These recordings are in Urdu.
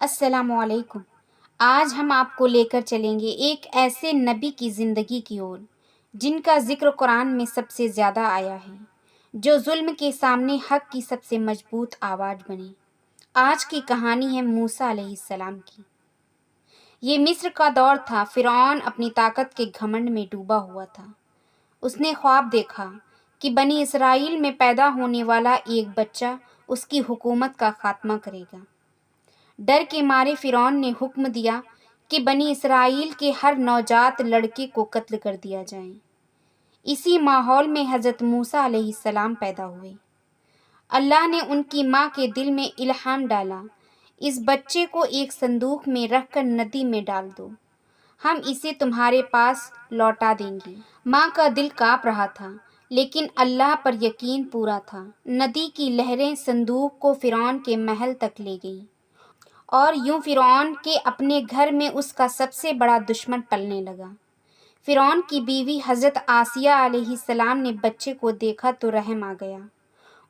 السلام علیکم۔ آج ہم آپ کو لے کر چلیں گے ایک ایسے نبی کی زندگی کی اور جن کا ذکر قرآن میں سب سے زیادہ آیا ہے، جو ظلم کے سامنے حق کی سب سے مضبوط آواز بنے۔ آج کی کہانی ہے موسیٰ علیہ السلام کی۔ یہ مصر کا دور تھا۔ فرعون اپنی طاقت کے گھمنڈ میں ڈوبا ہوا تھا۔ اس نے خواب دیکھا کہ بنی اسرائیل میں پیدا ہونے والا ایک بچہ اس کی حکومت کا خاتمہ کرے گا۔ ڈر کے مارے فرعون نے حکم دیا کہ بنی اسرائیل کے ہر نوجات لڑکے کو قتل کر دیا جائے۔ اسی ماحول میں حضرت موسیٰ علیہ السلام پیدا ہوئے۔ اللہ نے ان کی ماں کے دل میں الہام ڈالا، اس بچے کو ایک صندوق میں رکھ کر ندی میں ڈال دو، ہم اسے تمہارے پاس لوٹا دیں گے۔ ماں کا دل کانپ رہا تھا، لیکن اللہ پر یقین پورا تھا۔ ندی کی لہریں صندوق کو فرعون کے محل تک لے گئیں، اور یوں فرعون کے اپنے گھر میں اس کا سب سے بڑا دشمن پلنے لگا۔ فرعون کی بیوی حضرت آسیہ علیہ السلام نے بچے کو دیکھا تو رحم آ گیا۔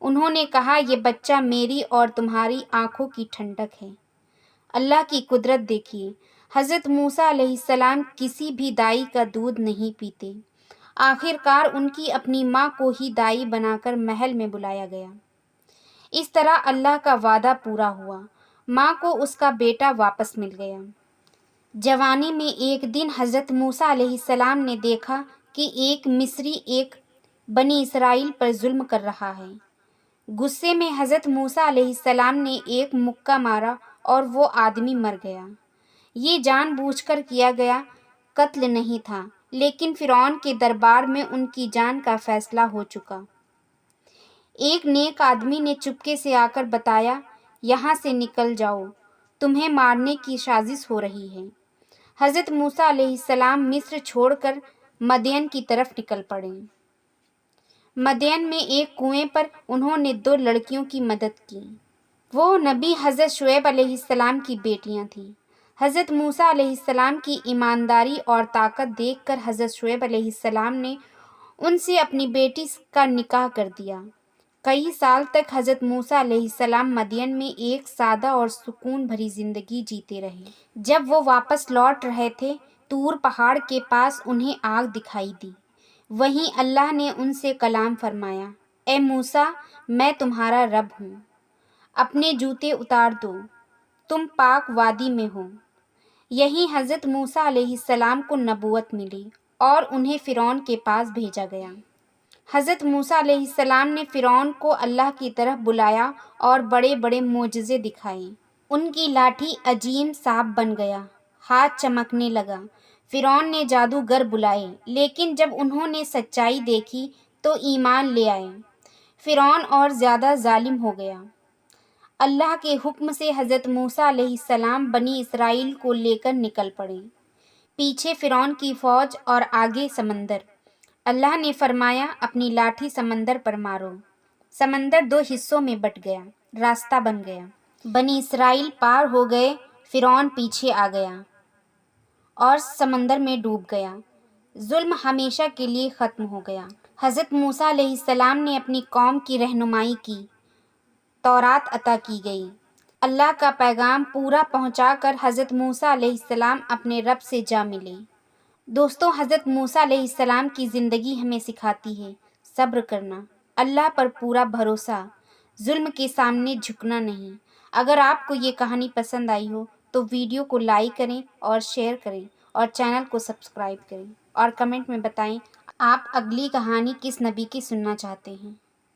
انہوں نے کہا، یہ بچہ میری اور تمہاری آنکھوں کی ٹھنڈک ہے۔ اللہ کی قدرت دیکھیے، حضرت موسیٰ علیہ السلام کسی بھی دائی کا دودھ نہیں پیتے۔ آخر کار ان کی اپنی ماں کو ہی دائی بنا کر محل میں بلایا گیا۔ اس طرح اللہ کا وعدہ پورا ہوا، ماں کو اس کا بیٹا واپس مل گیا۔ جوانی میں ایک دن حضرت موسیٰ علیہ السلام نے دیکھا کہ ایک مصری ایک بنی اسرائیل پر ظلم کر رہا ہے۔ غصے میں حضرت موسیٰ علیہ السلام نے ایک مکہ مارا اور وہ آدمی مر گیا۔ یہ جان بوجھ کر کیا گیا قتل نہیں تھا، لیکن فرعون کے دربار میں ان کی جان کا فیصلہ ہو چکا۔ ایک نیک آدمی نے چپکے سے آ کر بتایا، یہاں سے نکل جاؤ، تمہیں مارنے کی سازش ہو رہی ہے۔ حضرت موسیٰ علیہ السلام مصر چھوڑ کر مدین کی طرف نکل پڑے۔ مدین میں ایک کنویں پر انہوں نے 2 لڑکیوں کی مدد کی۔ وہ نبی حضرت شعیب علیہ السلام کی بیٹیاں تھیں۔ حضرت موسیٰ علیہ السلام کی ایمانداری اور طاقت دیکھ کر حضرت شعیب علیہ السلام نے ان سے اپنی بیٹی کا نکاح کر دیا۔ کئی سال تک حضرت موسیٰ علیہ السلام مدین میں ایک سادہ اور سکون بھری زندگی جیتے رہے۔ جب وہ واپس لوٹ رہے تھے، طور پہاڑ کے پاس انہیں آگ دکھائی دی۔ وہیں اللہ نے ان سے کلام فرمایا، اے موسیٰ، میں تمہارا رب ہوں، اپنے جوتے اتار دو، تم پاک وادی میں ہو۔ یہیں حضرت موسیٰ علیہ السلام کو نبوت ملی اور انہیں فرعون کے پاس بھیجا گیا۔ حضرت موسیٰ علیہ السلام نے فرعون کو اللہ کی طرف بلایا اور بڑے بڑے معجزے دکھائے۔ ان کی لاٹھی عجین سانپ بن گیا، ہاتھ چمکنے لگا۔ فرعون نے جادوگر بلائے، لیکن جب انہوں نے سچائی دیکھی تو ایمان لے آئے۔ فرعون اور زیادہ ظالم ہو گیا۔ اللہ کے حکم سے حضرت موسیٰ علیہ السلام بنی اسرائیل کو لے کر نکل پڑے۔ پیچھے فرعون کی فوج اور آگے سمندر۔ اللہ نے فرمایا، اپنی لاٹھی سمندر پر مارو۔ سمندر 2 حصوں میں بٹ گیا، راستہ بن گیا۔ بنی اسرائیل پار ہو گئے، فرعون پیچھے آ گیا اور سمندر میں ڈوب گیا۔ ظلم ہمیشہ کے لیے ختم ہو گیا۔ حضرت موسیٰ علیہ السلام نے اپنی قوم کی رہنمائی کی، تورات عطا کی گئی۔ اللہ کا پیغام پورا پہنچا کر حضرت موسیٰ علیہ السلام اپنے رب سے جا ملے۔ دوستو، حضرت موسیٰ علیہ السلام کی زندگی ہمیں سکھاتی ہے صبر کرنا، اللہ پر پورا بھروسہ، ظلم کے سامنے جھکنا نہیں۔ اگر آپ کو یہ کہانی پسند آئی ہو تو ویڈیو کو لائک کریں اور شیئر کریں اور چینل کو سبسکرائب کریں، اور کمنٹ میں بتائیں آپ اگلی کہانی کس نبی کی سننا چاہتے ہیں۔